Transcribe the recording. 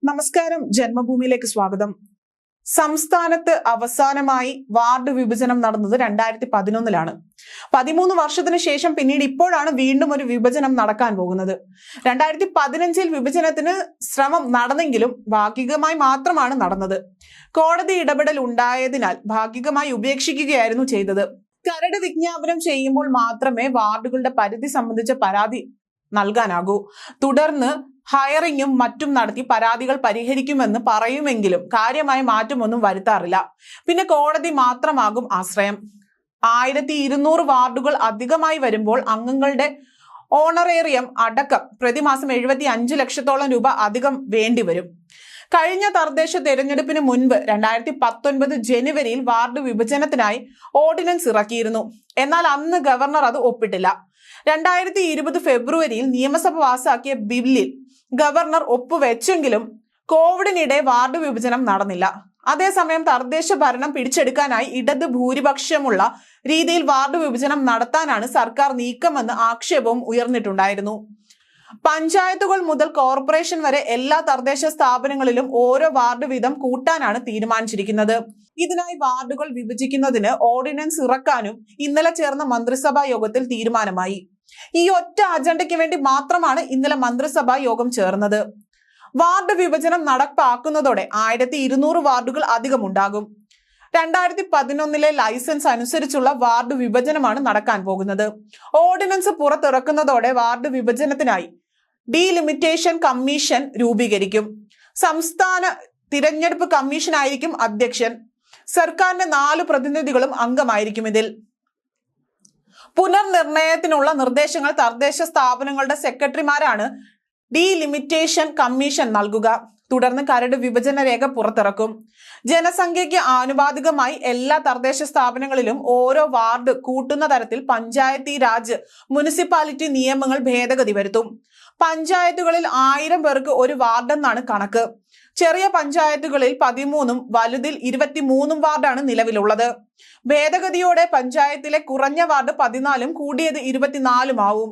നമസ്കാരം, ജന്മഭൂമിയിലേക്ക് സ്വാഗതം. സംസ്ഥാനത്ത് അവസാനമായി വാർഡ് വിഭജനം നടന്നത് 2011-ലാണ്. 13 വർഷത്തിന് ശേഷം പിന്നീട് ഇപ്പോഴാണ് വീണ്ടും ഒരു വിഭജനം നടക്കാൻ പോകുന്നത്. 2015-ൽ വിഭജനത്തിന് ശ്രമം നടന്നെങ്കിലും ഭാഗികമായി മാത്രമാണ് നടന്നത്. കോടതി ഇടപെടൽ ഉണ്ടായതിനാൽ ഭാഗികമായി ഉപേക്ഷിക്കുകയായിരുന്നു ചെയ്തത്. കരട് വിജ്ഞാപനം ചെയ്യുമ്പോൾ മാത്രമേ വാർഡുകളുടെ പരിധി സംബന്ധിച്ച പരാതി നൽകാനാകൂ. തുടർന്ന് ഹയറിങ്ങും മറ്റും നടത്തി പരാതികൾ പരിഹരിക്കുമെന്ന് പറയുമെങ്കിലും കാര്യമായ മാറ്റമൊന്നും വരുത്താറില്ല. പിന്നെ കോടതി മാത്രമാകും ആശ്രയം. 1200 വാർഡുകൾ അധികമായി വരുമ്പോൾ അംഗങ്ങളുടെ ഓണറേറിയം അടക്കം പ്രതിമാസം 75 ലക്ഷത്തോളം രൂപ അധികം വേണ്ടിവരും. കഴിഞ്ഞ തദ്ദേശ തെരഞ്ഞെടുപ്പിന് മുൻപ് 2019 ജനുവരിയിൽ വാർഡ് വിഭജനത്തിനായി ഓർഡിനൻസ് ഇറക്കിയിരുന്നു. എന്നാൽ അന്ന് ഗവർണർ അത് ഒപ്പിട്ടില്ല. 2020 ഫെബ്രുവരിയിൽ നിയമസഭ പാസാക്കിയ ബില്ലിൽ ഗവർണർ ഒപ്പുവെച്ചെങ്കിലും കോവിഡിനിടെ വാർഡ് വിഭജനം നടന്നില്ല. അതേസമയം തദ്ദേശ ഭരണം പിടിച്ചെടുക്കാനായി ഇടത് ഭൂരിപക്ഷമുള്ള രീതിയിൽ വാർഡ് വിഭജനം നടത്താനാണ് സർക്കാർ നീക്കമെന്ന് ആക്ഷേപവും ഉയർന്നിട്ടുണ്ടായിരുന്നു. പഞ്ചായത്തുകൾ മുതൽ കോർപ്പറേഷൻ വരെ എല്ലാ തദ്ദേശ സ്ഥാപനങ്ങളിലും ഓരോ വാർഡ് വീതം കൂട്ടാനാണ് തീരുമാനിച്ചിരിക്കുന്നത്. ഇതിനായി വാർഡുകൾ വിഭജിക്കുന്നതിന് ഓർഡിനൻസ് ഇറക്കാനും ഇന്നലെ ചേർന്ന മന്ത്രിസഭാ യോഗത്തിൽ തീരുമാനമായി. ഈ ഒറ്റ അജണ്ടയ്ക്ക് വേണ്ടി മാത്രമാണ് ഇന്നലെ മന്ത്രിസഭാ യോഗം ചേർന്നത്. വാർഡ് വിഭജനം നടപ്പാക്കുന്നതോടെ 1200 വാർഡുകൾ അധികമുണ്ടാകും. 2011-ലെ ലൈസൻസ് അനുസരിച്ചുള്ള വാർഡ് വിഭജനമാണ് നടക്കാൻ പോകുന്നത്. ഓർഡിനൻസ് പുറത്തിറക്കുന്നതോടെ വാർഡ് വിഭജനത്തിനായി ഡീലിമിറ്റേഷൻ കമ്മീഷൻ രൂപീകരിക്കും. സംസ്ഥാന തിരഞ്ഞെടുപ്പ് കമ്മീഷനായിരിക്കും അധ്യക്ഷൻ. സർക്കാരിന്റെ 4 പ്രതിനിധികളും അംഗമായിരിക്കും ഇതിൽ. പുനർനിർണയത്തിനുള്ള നിർദ്ദേശങ്ങൾ തദ്ദേശ സ്ഥാപനങ്ങളുടെ സെക്രട്ടറിമാരാണ് ഡീലിമിറ്റേഷൻ കമ്മീഷൻ നൽകുക. തുടർന്ന് കരട് വിഭജന രേഖ പുറത്തിറക്കും. ജനസംഖ്യയ്ക്ക് ആനുപാതികമായി എല്ലാ തദ്ദേശ സ്ഥാപനങ്ങളിലും ഓരോ വാർഡ് കൂട്ടുന്ന തരത്തിൽ പഞ്ചായത്തി രാജ് മുനിസിപ്പാലിറ്റി നിയമങ്ങൾ ഭേദഗതി വരുത്തും. പഞ്ചായത്തുകളിൽ 1000 പേർക്ക് ഒരു വാർഡെന്നാണ് കണക്ക്. ചെറിയ പഞ്ചായത്തുകളിൽ 13ഉം വലുതിൽ 23 വാർഡാണ് നിലവിലുള്ളത്. ഭേദഗതിയോടെ പഞ്ചായത്തിലെ കുറഞ്ഞ വാർഡ് 14ഉം കൂടിയത് 24ഉം ആവും.